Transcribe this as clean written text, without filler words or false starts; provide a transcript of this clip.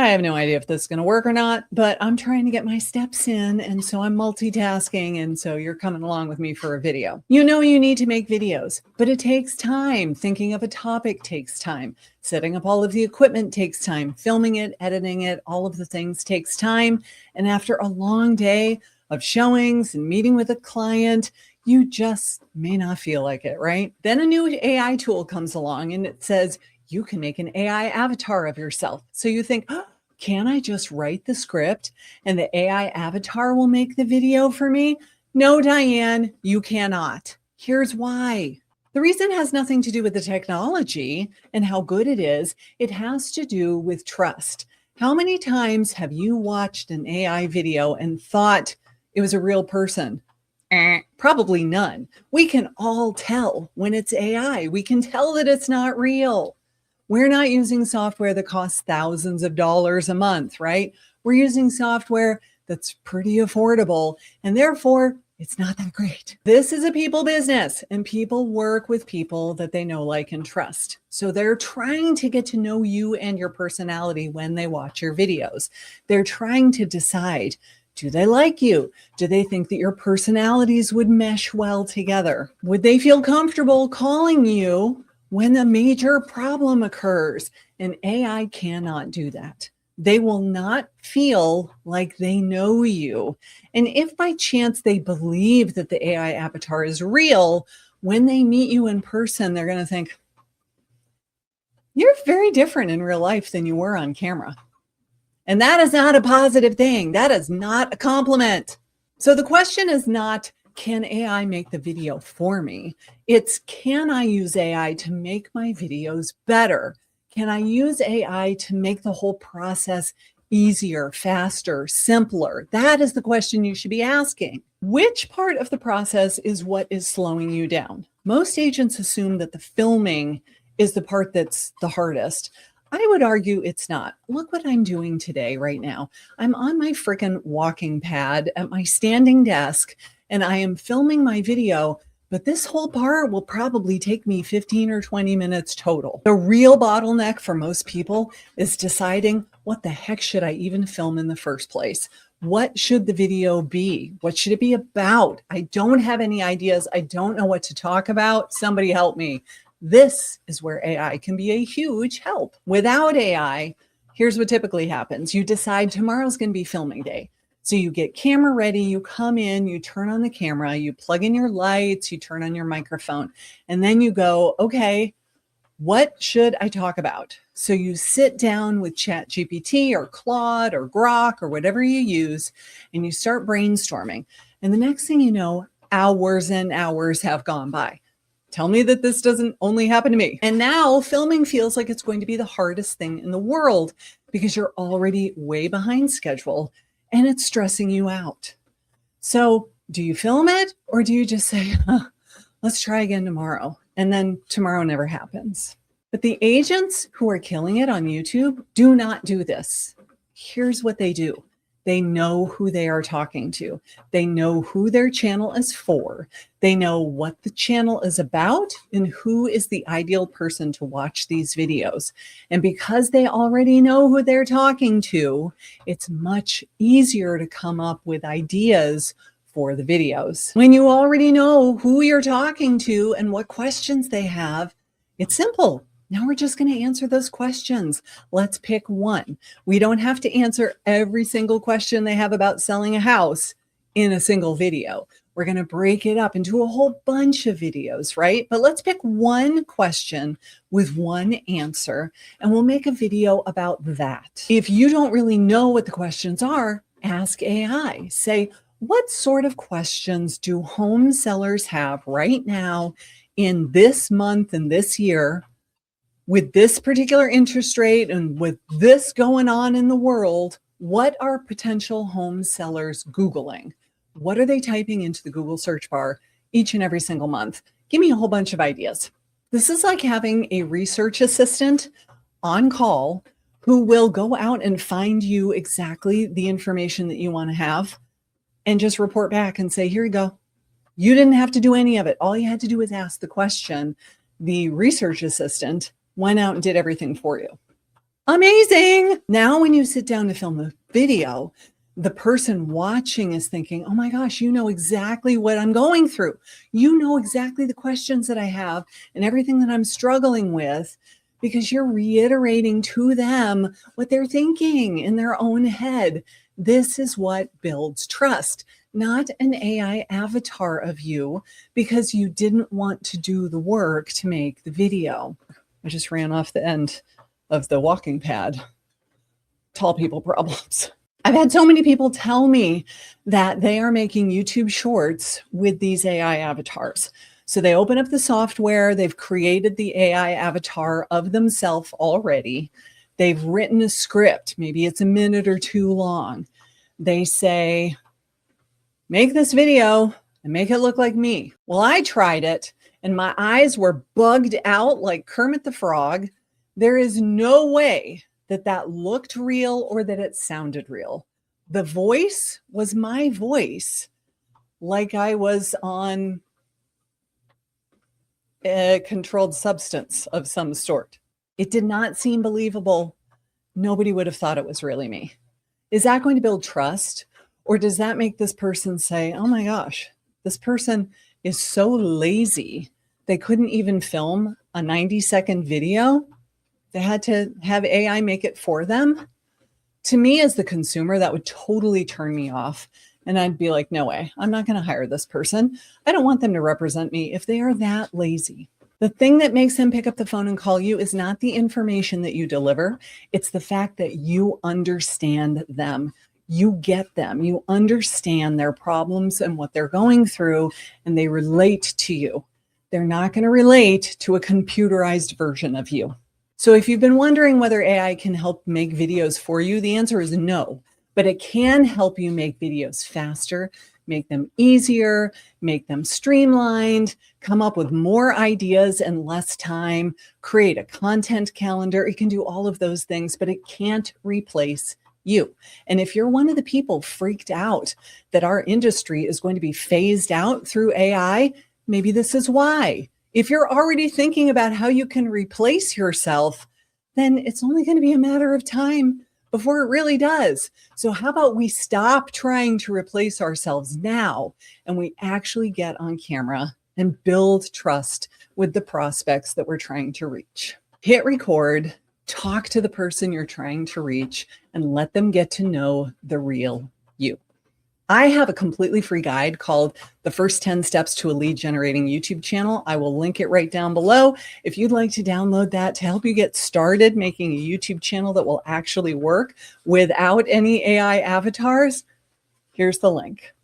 I have no idea if this is going to work or not, but I'm trying to get my steps in. And so I'm multitasking. And so you're coming along with me for a video. You know, you need to make videos, but it takes time. Thinking of a topic takes time. Setting up all of the equipment takes time. Filming it, editing it, all of the things takes time. And after a long day of showings and meeting with a client, you just may not feel like it, right? Then a new AI tool comes along and it says, you can make an AI avatar of yourself. So you think, oh, can I just write the script and the AI avatar will make the video for me? No, Diane, you cannot. Here's why. The reason has nothing to do with the technology and how good it is. It has to do with trust. How many times have you watched an AI video and thought it was a real person? Probably none. We can all tell when it's AI. We can tell that it's not real. We're not using software that costs thousands of dollars a month, right? We're using software that's pretty affordable, and therefore it's not that great. This is a people business, and people work with people that they know, like, and trust. So they're trying to get to know you and your personality when they watch your videos. They're trying to decide, do they like you? Do they think that your personalities would mesh well together? Would they feel comfortable calling you when a major problem occurs? And AI cannot do that. They will not feel like they know you. And if by chance they believe that the AI avatar is real, when they meet you in person, they're going to think, you're very different in real life than you were on camera. And that is not a positive thing. That is not a compliment. So the question is not, can AI make the video for me? It's, can I use AI to make my videos better? Can I use AI to make the whole process easier, faster, simpler? That is the question you should be asking. Which part of the process is what is slowing you down? Most agents assume that the filming is the part that's the hardest. I would argue it's not. Look what I'm doing today right now. I'm on my freaking walking pad at my standing desk, and I am filming my video, but this whole part will probably take me 15 or 20 minutes total. The real bottleneck for most people is deciding, what the heck should I even film in the first place? What should the video be? What should it be about? I don't have any ideas. I don't know what to talk about. Somebody help me. This is where AI can be a huge help. Without AI, here's what typically happens. You decide tomorrow's going to be filming day. So you get camera ready, you come in, you turn on the camera, you plug in your lights, you turn on your microphone, and then you go, okay, what should I talk about? So you sit down with ChatGPT or Claude or Grok or whatever you use, and you start brainstorming. And the next thing you know, hours and hours have gone by. Tell me that this doesn't only happen to me. And now filming feels like it's going to be the hardest thing in the world because you're already way behind schedule and it's stressing you out. So do you film it, or do you just say, let's try again tomorrow? And then tomorrow never happens. But the agents who are killing it on YouTube do not do this. Here's what they do. They know who they are talking to. They know who their channel is for. They know what the channel is about and who is the ideal person to watch these videos. And because they already know who they're talking to, it's much easier to come up with ideas for the videos. When you already know who you're talking to and what questions they have, it's simple. Now we're just going to answer those questions. Let's pick one. We don't have to answer every single question they have about selling a house in a single video. We're going to break it up into a whole bunch of videos, right? But let's pick one question with one answer, and we'll make a video about that. If you don't really know what the questions are, ask AI. Say, what sort of questions do home sellers have right now in this month and this year, with this particular interest rate and with this going on in the world? What are potential home sellers Googling? What are they typing into the Google search bar each and every single month? Give me a whole bunch of ideas. This is like having a research assistant on call who will go out and find you exactly the information that you want to have and just report back and say, here you go. You didn't have to do any of it. All you had to do was ask the question. The research assistant went out and did everything for you. Amazing. Now, when you sit down to film the video, the person watching is thinking, oh my gosh, you know exactly what I'm going through. You know exactly the questions that I have and everything that I'm struggling with, because you're reiterating to them what they're thinking in their own head. This is what builds trust, not an AI avatar of you because you didn't want to do the work to make the video. I just ran off the end of the walking pad. Tall people problems. I've had so many people tell me that they are making YouTube shorts with these AI avatars. So they open up the software, they've created the AI avatar of themselves already. They've written a script, maybe it's a minute or two long. They say, make this video and make it look like me. Well, I tried it and my eyes were bugged out like Kermit the Frog. There is no way that looked real or that it sounded real. The voice was my voice, like I was on a controlled substance of some sort. It did not seem believable. Nobody would have thought it was really me. Is that going to build trust? Or does that make this person say, oh my gosh, this person is so lazy, they couldn't even film a 90-second video? They had to have AI make it for them. To me, as the consumer, that would totally turn me off. And I'd be like, no way, I'm not going to hire this person. I don't want them to represent me if they are that lazy. The thing that makes them pick up the phone and call you is not the information that you deliver. It's the fact that you understand them. You get them. You understand their problems and what they're going through, and they relate to you. They're not going to relate to a computerized version of you. So if you've been wondering whether AI can help make videos for you, the answer is no, but it can help you make videos faster, make them easier, make them streamlined, come up with more ideas in less time, create a content calendar. It can do all of those things, but it can't replace you. And if you're one of the people freaked out that our industry is going to be phased out through AI, maybe this is why. If you're already thinking about how you can replace yourself, then it's only going to be a matter of time before it really does. So how about we stop trying to replace ourselves now and we actually get on camera and build trust with the prospects that we're trying to reach. Hit record, talk to the person you're trying to reach, and let them get to know the real you. I have a completely free guide called The First 10 Steps to a Lead Generating YouTube Channel. I will link it right down below. If you'd like to download that to help you get started making a YouTube channel that will actually work without any AI avatars, here's the link.